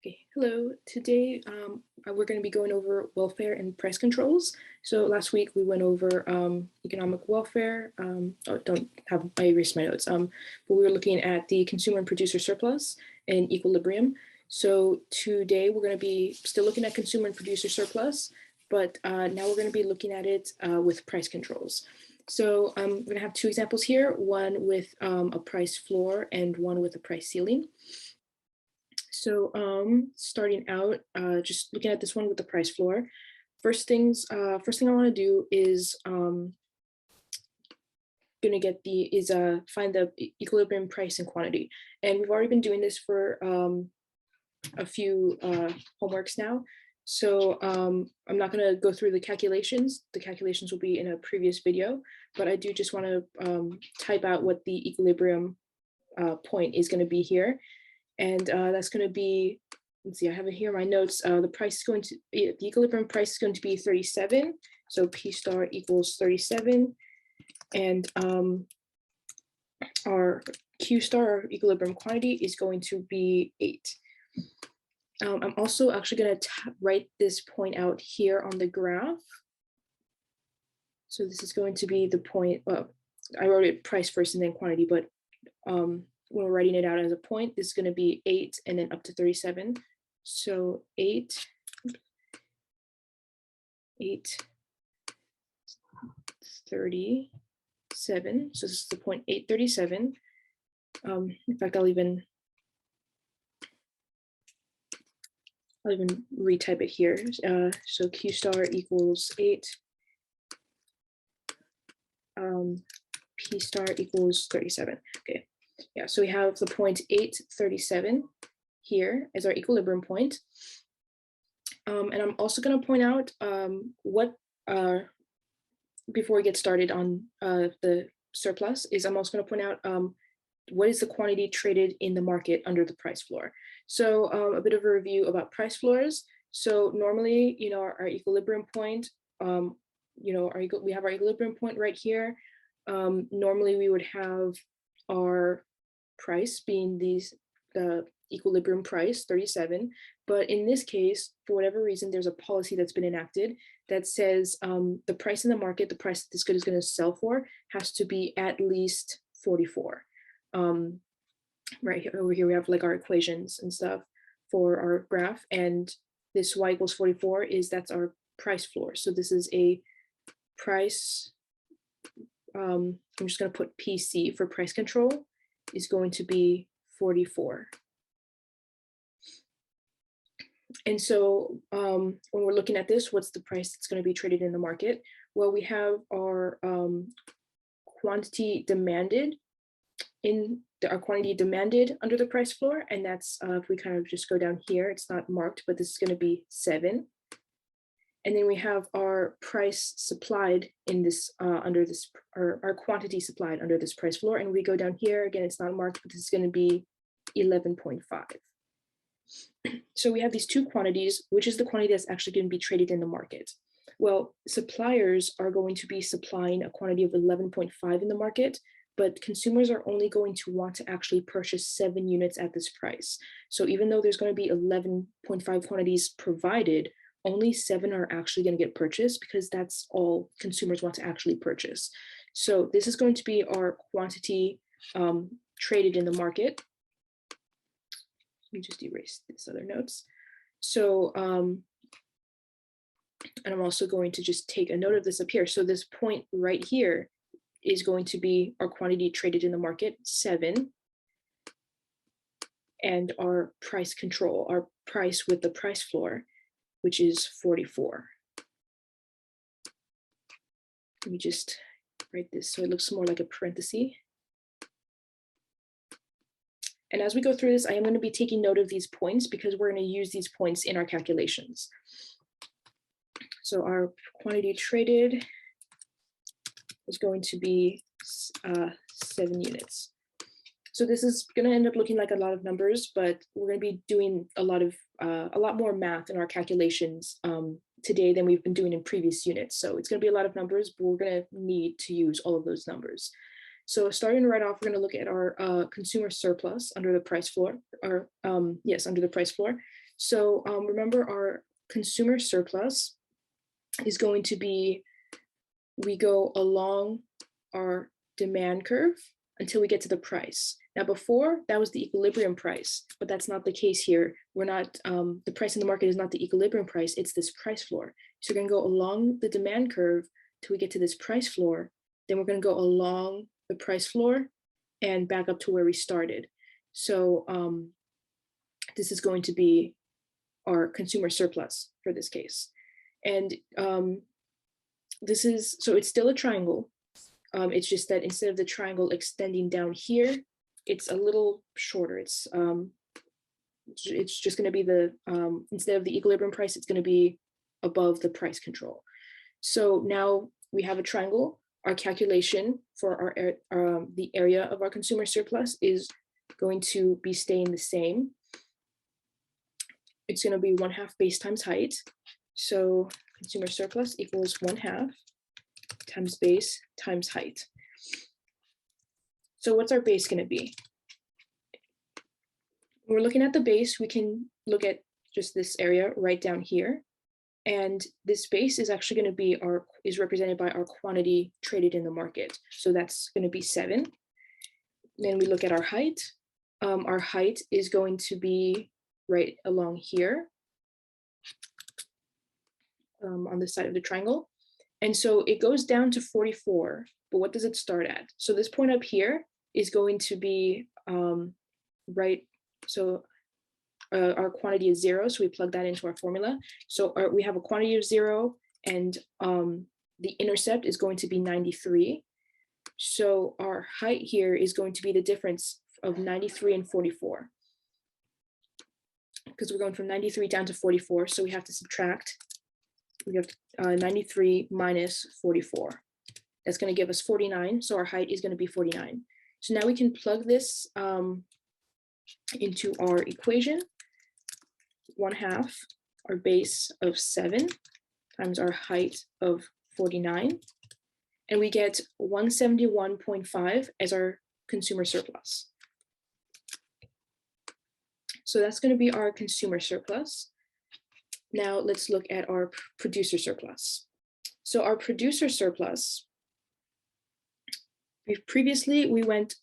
Okay, hello. Today we're going to be going over welfare and price controls. So last week we went over economic welfare. Oh, don't have I erased my notes. But we were looking at the consumer and producer surplus and equilibrium. So today we're going to be still looking at consumer and producer surplus, but now we're going to be looking at it with price controls. So we're going to have two examples here, one with a price floor and one with a price ceiling. So starting out, just looking at this one with the price floor. First thing I want to do is find the equilibrium price and quantity. And we've already been doing this for a few homeworks now. So I'm not going to go through the calculations. The calculations will be in a previous video, but I do just want to type out what the equilibrium point is going to be here. And that's going to be, let's see, I have it here in my notes. The equilibrium price is going to be 37. So P star equals 37. And our Q star, our equilibrium quantity, is going to be 8. I'm also actually going to write this point out here on the graph. So this is going to be the point, well, I wrote it price first and then quantity, but when we're writing it out as a point, this is going to be 8 and then up to 37. So 8, 37. So this is the point 837. In fact, I'll even retype it here. So Q star equals 8. P star equals 37. Okay. Yeah, so we have the point 837 here as our equilibrium point. And I'm also going to point out before we get started on the surplus, I'm also going to point out what is the quantity traded in the market under the price floor. So a bit of a review about price floors. So normally, our equilibrium point, we have our equilibrium point right here. Normally we would have our price being the equilibrium price 37, but in this case, for whatever reason, there's a policy that's been enacted that says the price in the market, the price that this good is going to sell for, has to be at least 44. Right here, over here we have like our equations and stuff for our graph, and this y equals 44 that's our price floor. So this is a price. I'm just going to put PC for price control is going to be 44. And so when we're looking at this, what's the price that's going to be traded in the market? Well, we have our quantity demanded our quantity demanded under the price floor, and that's if we kind of just go down here, it's not marked, but this is going to be 7. And then we have our price supplied in this under this, or our quantity supplied under this price floor. And we go down here again, it's not marked, but this is going to be 11.5. So we have these two quantities. Which is the quantity that's actually going to be traded in the market? Well, suppliers are going to be supplying a quantity of 11.5 in the market, but consumers are only going to want to actually purchase 7 units at this price. So even though there's going to be 11.5 quantities provided, only 7 are actually going to get purchased because that's all consumers want to actually purchase. So this is going to be our quantity traded in the market. Let me just erase this other notes. So, and I'm also going to just take a note of this up here. So this point right here is going to be our quantity traded in the market, 7, and our price control, our price with the price floor, which is 44. Let me just write this so it looks more like a parenthesis. And as we go through this, I am going to be taking note of these points because we're going to use these points in our calculations. So our quantity traded is going to be 7 units. So this is going to end up looking like a lot of numbers, but we're going to be doing a lot more math in our calculations today than we've been doing in previous units. So it's going to be a lot of numbers, but we're going to need to use all of those numbers. So starting right off, we're going to look at our consumer surplus under the price floor, or yes, under the price floor. So remember, our consumer surplus is going to be, we go along our demand curve until we get to the price. Now before, that was the equilibrium price, but that's not the case here. We're not, the price in the market is not the equilibrium price, it's this price floor. So we're gonna go along the demand curve till we get to this price floor. Then we're gonna go along the price floor and back up to where we started. So this is going to be our consumer surplus for this case. And this is, so it's still a triangle. It's just that instead of the triangle extending down here, it's a little shorter. It's just going to be the, instead of the equilibrium price, it's going to be above the price control. So now we have a triangle. Our calculation for our the area of our consumer surplus is going to be staying the same. It's going to be 1/2 base times height. So consumer surplus equals 1/2 times base times height. So what's our base going to be? When we're looking at the base, we can look at just this area right down here. And this base is actually going to be is represented by our quantity traded in the market. So that's going to be 7. Then we look at our height. Our height is going to be right along here on the side of the triangle. And so it goes down to 44, but what does it start at? So this point up here is going to be right. So our quantity is 0, so we plug that into our formula. So we have a quantity of 0, and the intercept is going to be 93. So our height here is going to be the difference of 93 and 44. Because we're going from 93 down to 44, so we have to subtract. We have 93 minus 44. That's going to give us 49, so our height is going to be 49. So now we can plug this into our equation. 1/2 our base of 7 times our height of 49, and we get 171.5 as our consumer surplus. So that's going to be our consumer surplus. Now let's look at our producer surplus. So our producer surplus, previously we went